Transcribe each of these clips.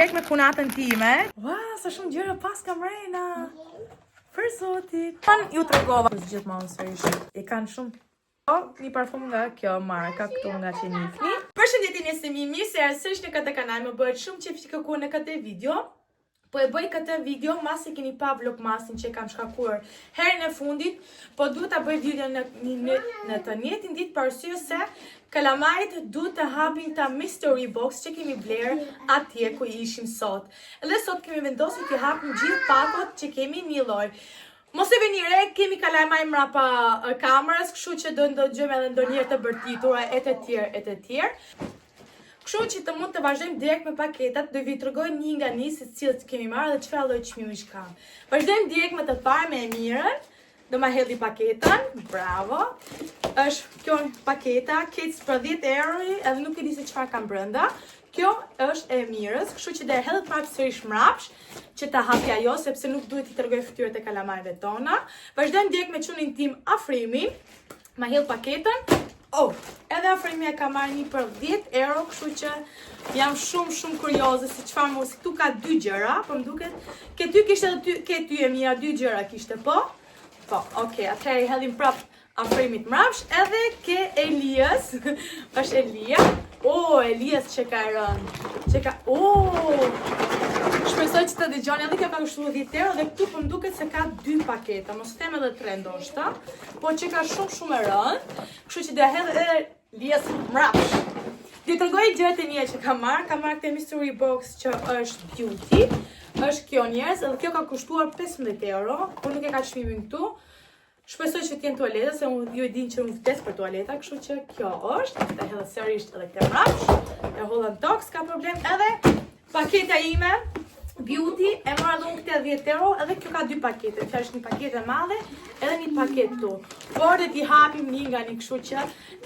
Tek me punatën time. Wow, sa shumë gjëra pas kam rejna. Për zotit. Ju tregova gjithmonë sërish. E kanë shumë. Një parfum nga kjo marka këtu nga që njifni. Përshëndetje nesëmi, mirë se ardhësh në këtë kanal, më bëhet shumë qejf që kërkoj në këtë video. Po e bëj këtë video mas e keni pa vlogmasin që kam shkakuar herën e fundit, po duhet ta bëj video në të njëjtin ditë për arsye se kalamajt duhet të hapin ta mystery box që kemi bler atje ku ishim sot. Edhe sot kemi vendosur të hapim gjithë pakot që kemi një lloj. Mos e vini re, kemi kalamaj mrapa kamerës, kështu që do ndëgjojmë edhe ndonjëherë të bërtitura e të tjerë. Kështu që të mund të vazhdojmë direkt me paketat, do vi tregoj një nga një se cilët kemi marrë dhe çfarë lloj çmimi ka. Vazhdojmë direkt me të parë me Emirën. Do ma hedhi paketën. Bravo. Është kjo paketa, keq për 10 euro, edhe nuk e di se çfarë ka brenda. Kjo është e Emirës, kështu që do e hedh pak sërish mrapsh, që ta hapi ajo sepse nuk duhet i tregoj fytyrët e kalamajve tona. Vazhdojmë direkt me çunin tim Afrimin. Ma hedh paketën. Edhe Afrimi e ka marrë një për 10 euro, kështu që jam shumë kurioze se çfarë mos këtu ka 2 gjëra, po më duket ke ty kishte edhe ke ty e mia 2 gjëra kishte, po? Po, okay, atëherë i hedhim prap Afrimit mrapsh, edhe ke Elias, është Elia. Elias që ka rënë. Shpresoj që të dëgjoni, edhe kjo ka kushtuar 10 euro dhe këtu po më duket se ka 2 paketa, mos them edhe 3 ndoshta, po që ka shumë e rëndë, kështu që do e hedh edhe Elias mrapsh. Do të tregoj gjërat e mia që kam marrë këtë mystery box që është beauty, është kjo njerëz, edhe kjo ka kushtuar 15 euro, por nuk e ka çmimin këtu. Shpresoj që t'jenë tualeta, se ju e din që unë vdes për tualeta, kështu që kjo është, të hedhë sërish edhe këtë mrapsh, e hollën toks, ka problem, edhe paketa ime, beauty, e marrë dhe unë këtë 10 euro, edhe kjo ka 2 pakete, që është një pakete madhe, edhe një paket tu. Por dhe t'i hapim një nga një, kështu që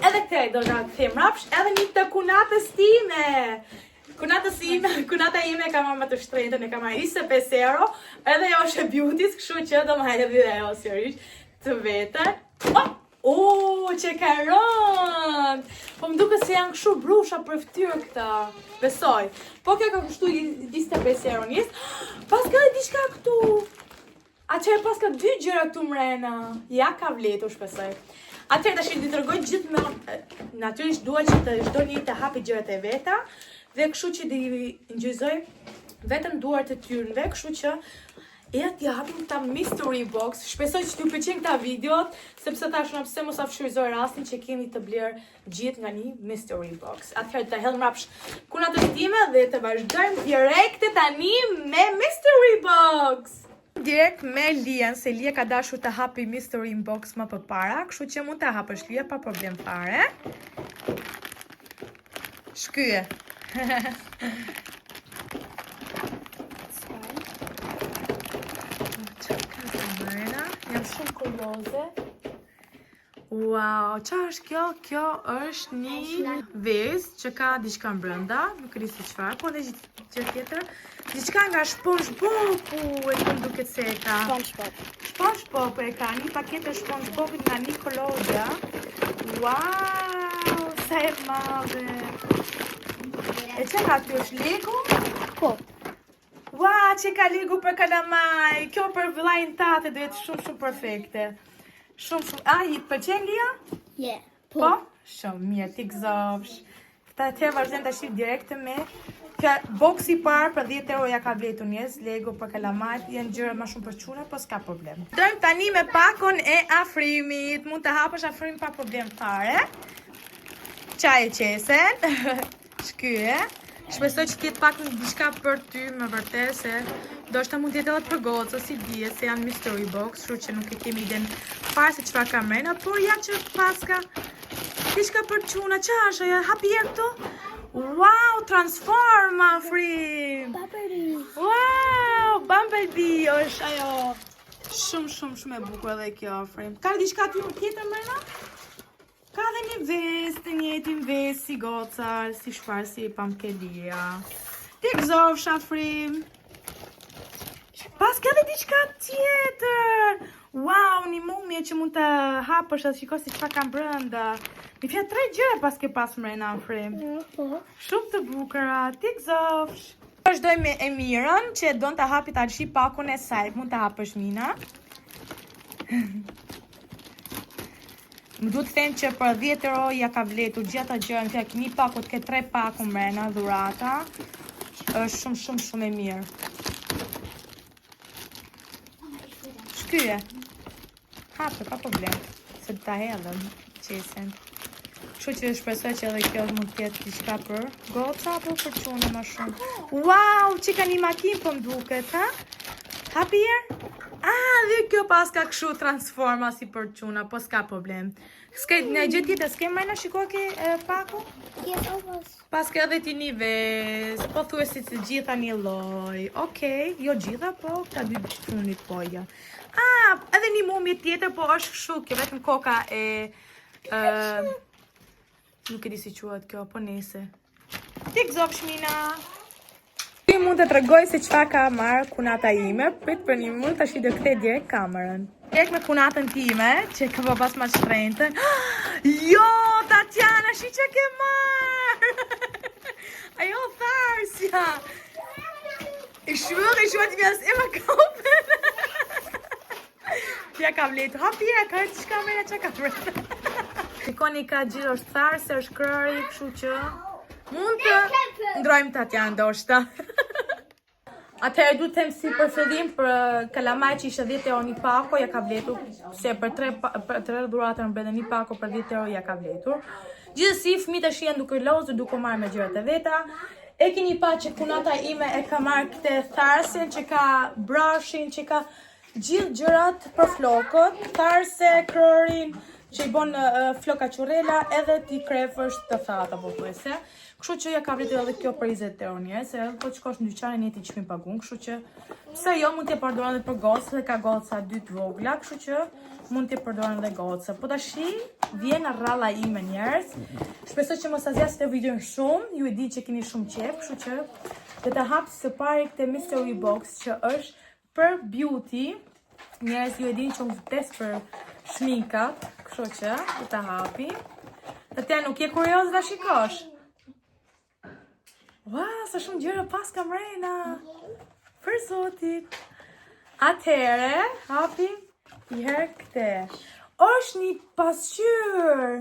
edhe këtë do nga këtë mrapsh, edhe një të kunatës time. Kunata ime ka marrë më të shtrenjtën, e ka marrë 25 euro, edhe jo është e beautys, kështu që do më hedhë dhe ajo sërish të vetën. Që ka rënd! Po më duke se janë kështu brusha për fytyrë këta. Besoj. Po kjo ka kushtu 25 euro njës. Pas ka dhe diçka këtu. Atëherë pas ka 2 gjëra këtu mrena. Ja ka vletur shpesoj. Atëherë tash i tregoj gjithmonë. Natyrisht dua që të çdo njeri të hapi gjërat e veta. Dhe kështu që di ngjyzoj vetëm duart e tyrëve, kështu që t'ja hapim këta mystery box. Shpresoj që t'ju pëlqejnë këta videot, sepse tash na pse mos afshfryzoj rastin që kemi të bler gjithë nga një mystery box. Atëherë të hedh mrapsh kunatën time dhe të vazhdojmë direkt tani me mystery box. Direkt me Lian, se Lia ka dashur të hapi mystery box më përpara, kështu që mund ta hapësh Lia pa problem fare. Shkyje. Jam shumë kurioze. Wow, çfarë është kjo? Kjo është një vezë që ka diçka brenda, nuk e di se çfarë, po edhe gjë tjetër. Diçka nga SpongeBob, e më duket se e ka. SpongeBob e ka, një paketë SpongeBobit nga Nickelodeon. Wow, sa e madhe. E që ka kjo është Lego? Po. Wow, që ka Lego për kalamaj. Kjo për vëllain tate do jetë shumë perfekte. Shumë. I pëlqen Lia? Yeah. Po? Shumë mirë, ti gëzofsh. Këta të vazhdojmë tash direkt me boksi parë për 10 euro ja ka vletur njerëz, Lego për kalamajt, janë gjëra më shumë për çuna, po s'ka problem. Dojmë tani me pakon e Afrimit. Mund të hapësh Afrim pa problem fare. Çaj e qesen. Shkyje. Shpresoj që t'jetë pak në diçka për ty, më vërtet, se ndoshta mund t'jetë edhe për gocë, si dje, se janë mystery box, kështu që nuk e kemi iden fare se çfarë ka mrena, por ja që paska diçka për çuna, çfarë është ajo? Hapi këtu? Wow, transform Afrim! Wow, Bumblebee është ajo. Shumë e bukur edhe kjo Afrim. Ka diçka tjetër mrena? Ka dhe një vezë, të njëjtin vezë si goca, si shfarë, si pamkelia. Ti gëzofsh Afrim. Pas ka dhe diçka tjetër. Wow, një mumje që mund të hapësh atë shiko si çfarë ka brenda. Mi fjalë 3 gjëra pas ke pas mrena Afrim. Shumë të bukura, ti gëzofsh. Vazhdoj me Emirën, që don të hapi ta shi pakun e saj. Mund të hapësh, Mina. Më duhet të them që për 10 euro ja ka vletur gjitha gjëra, në fakt një pakut ke 3 paku mrena dhurata. Është shumë e mirë. Shkyje. Hapë, ka problem. Se ta hedhëm qesen. Kështu që shpresoj që edhe kjo mund të jetë diçka për goca apo për çuna më shumë. Wow, që ka një makinë po m'duket, ha? Hapi herë? Dhe kjo pas ka kështu transforma si për çuna, po s'ka problem. S'ke në gjë tjetër, s'ke më shiko ke paku? Pas ka edhe ti një vezë, po thuaj si të gjitha një lloj. Okej, jo gjitha, po këta dy funit po ja. Edhe një mumje tjetër, po është kështu, kjo vetëm koka e nuk e di si quhet kjo, po nese. Ti gëzofsh, Mina. Ti mund të tregoj se çfarë ka marrë kunata ime. Prit për një minutë tash do kthej direkt kamerën. Tek me kunatën time, që ka pas më shtrenjtën. Jo, Tatiana, shi që ke marrë. Ajo tharsja. Ich wollte mir das immer kaufen. Ja ka vletur. Hapi e ka të shkamera që ka vletur. Shikoni ka gjiro është tharsë, është krëri, kështu që mund të ndrojmë Tatiana ndoshta. Atëherë du të them si për fillim për kalamaj që ishte 10 euro një pako, ja ka vletur, se për 3 dhurata në brenda një pako për 10 euro ja ka vletur. Gjithsesi fëmijët e shihen duke lozur, duke marrë me gjërat e veta. E keni pa që kunata ime e ka marrë këtë tharsin, që ka brashin, që ka gjithë gjërat për flokët, tharse, krërin, që i bon floka qurela, edhe ti krefësh të thata, po thuajse. Kështu që ja ka vletur edhe kjo për 20 euro njerëz, se po të shkosh në dyqanin e ti çmim pagun, kështu që pse jo mund t'i përdoren edhe për goca, dhe ka goca 2 të vogla, kështu që mund t'i përdoren edhe goca. Po tashi vjen rralla ime njerëz. Shpresoj që mos azjasni videon shumë, ju e di që keni shumë qejf, kështu që do ta hap së pari këtë mystery box që është për beauty. Njerëz ju e dini që unë vdes për shminkat, kështu që do ta hapi. Tatiana, nuk je kurioz ta shikosh? Wow, sa shumë gjëra pas ka mrena. Për zotit. Atëhere, hapim i herë këte. Është një pasqyrë.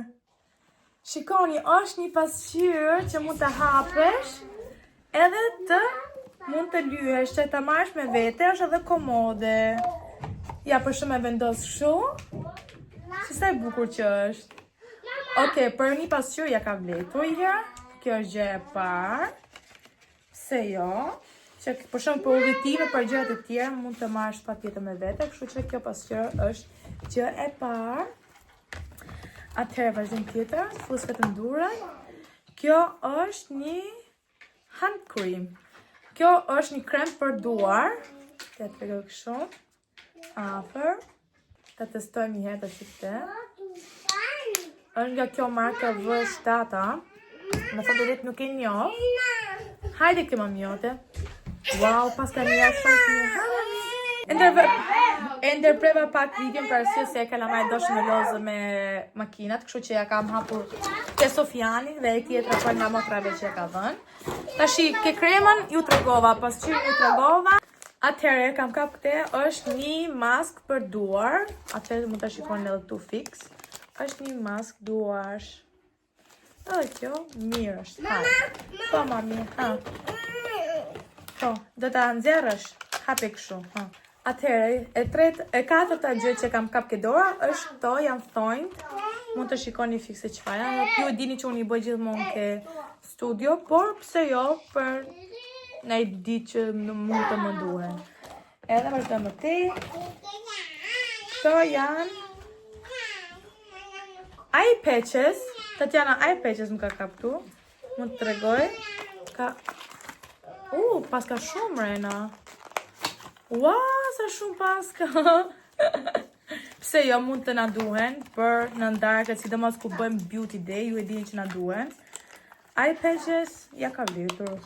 Shikoni, është një pasqyrë që mund të hapesh edhe të mund të lyhesh, që të marrësh me vete, është edhe komode. Ja, për shumë e vendos shu. Si sa e bukur që është. Okej, për një pasqyrë ja ka vletur i herë. Kjo është gjë e parë. Se jo, që për shumë për udhëtime, për gjërat e tjera, mund të marrësh patjetër me vete, kështu që kjo pasqyrë është gjë e parë. Atëherë vazhdim tjetër, fuskat e ndurën. Kjo është një hand cream. Kjo është një krem për duar. Ja të tregoj kështu. Afër. Ta testojmë një herë të qikte. Është nga kjo marka V7. Më thënë të nuk e njoh. Hajde këtë mamiote. Wow, pas ka një shumë mirë. E ndërpreva pak videon për arsye se kalamaj doshë me lozë me makinat, kështu që ja kam hapur te Sofiani dhe e tjetra për nga motrave që ka dhënë. Tashi, ke kremën ju tregova, pasqyrën ju tregova. Atëherë kam kap këtë, është një mask për duar. Atëherë mund ta shikoni edhe këtu fix. Është një mask duarsh. Edhe kjo, mirë është. Po, mami, Po, do ta nxjerrësh, hapi kështu. Atëherë, e katërta gjë që kam kap ke dora është këto, janë thonjt. Mund të shikoni fikse çfarë janë. Ju e dini që unë i bëj gjithmonë ke studio, por pse jo për në ditë që mund të më duhen. Edhe vazhdojmë te. Këto janë eye patches. Tatiana, eye patches më ka kaptu. Mund të tregoj. Pas ka shumë rena. Wow, sa shumë pas ka. Pse jo mund të na duhen për në ndarkët, sidomos ku bëjmë beauty day, ju e dini që na duhen. Eye patches, ja ka vletur.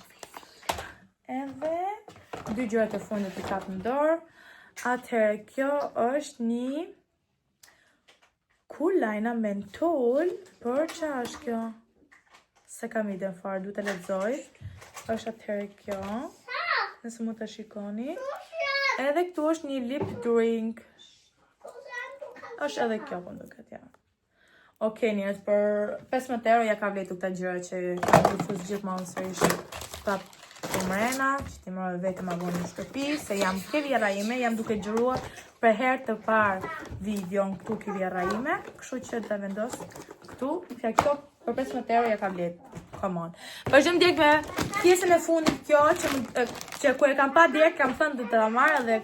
Edhe 2 gjërat e fundit i kap në dorë. Atëherë, kjo është një cool lajna mentol, për që është kjo? Se kam ide fare, du të lexoj. Është atëherë kjo. nëse mu të shikoni. Edhe këtu është një lip drink. është edhe kjo për duket, ja. Okej, njerëz, për 15 euro ja ka vletu këta gjëra që ka përfus gjithmonë sërish prap Mrena, që ti mërë vetë ma vonë në shtëpi, se jam ke vjera ime, jam duke gjëruar për herë të parë videon këtu ke vjera ime, kështu që të vendos këtu, që këto për 15 euro ja ka vletë. Come on. Vazhdojmë direkt me pjesën e fundit kjo, që ku e kam pa direkt, kam thënë të ta marrë dhe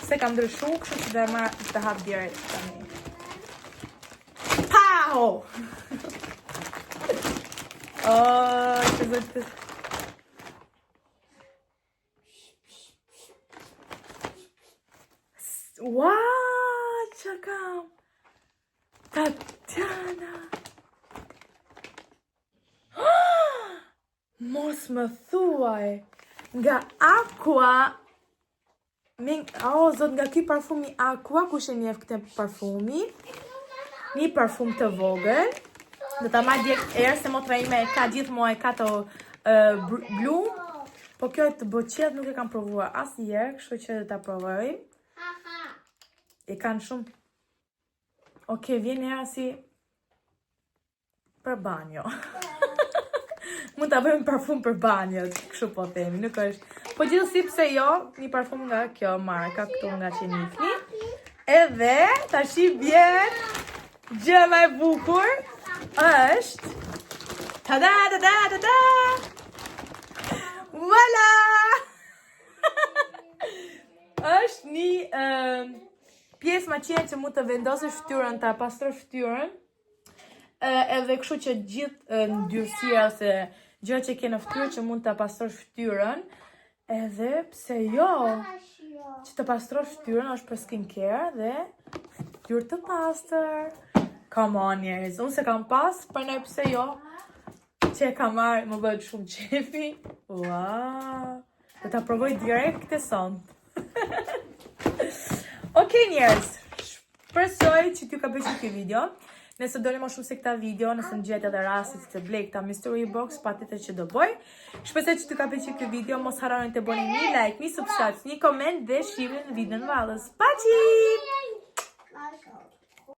se kam ndryshu, kështu që dhe marrë të hap direkt tani. Pau! Që zëtë... Ua, që kam? Tatiana! Mos më thuaj, nga Aqua, zot, nga ky parfumi Aqua, kush e njeh këtë parfumi, një parfum të vogël, do ta marr direkt erë, se motra ime e ka gjithmonë, e ka të Bloom, po kjo të boqet nuk e kam provuar asnjëherë, kështu që do ta provoj. E kanë shumë. Okej, vjen era si për banjo. Mund ta bëjmë parfum për banjo, kështu po themi, nuk është. Po gjithsesi pse jo, një parfum nga kjo marka këtu nga që njihni. Edhe tashi vjen gjë më e bukur është tada tada tada. Voila! Është një pjesë maqine që mund të vendosësh fytyrën, ta pastrosh fytyrën. Edhe kështu që gjithë ndyrësia ose gjë që ke në fytyrë që mund të pastrosh fytyrën. Edhe pse jo, që të pastrosh fytyrën është për skincare dhe fytyrë të pastër. Come on, njerëz, unë se kam pas, për ne pse jo, që e kam marrë, më bëhet shumë qefi. Wow, dhe ta provoj direkt këtë sonte. Okej, njerëz, shpresoj që t'ju ka pëlqyer ky video. Nëse doni më shumë se këta video, nëse më gjetë edhe rastit të blej këta mystery box, patjetër që do bëj. Shpresoj që t'ju ka pëlqyer ky video, mos harroni të bëni një like, një subscribe, një comment dhe shihni në videon vallës. Paçi!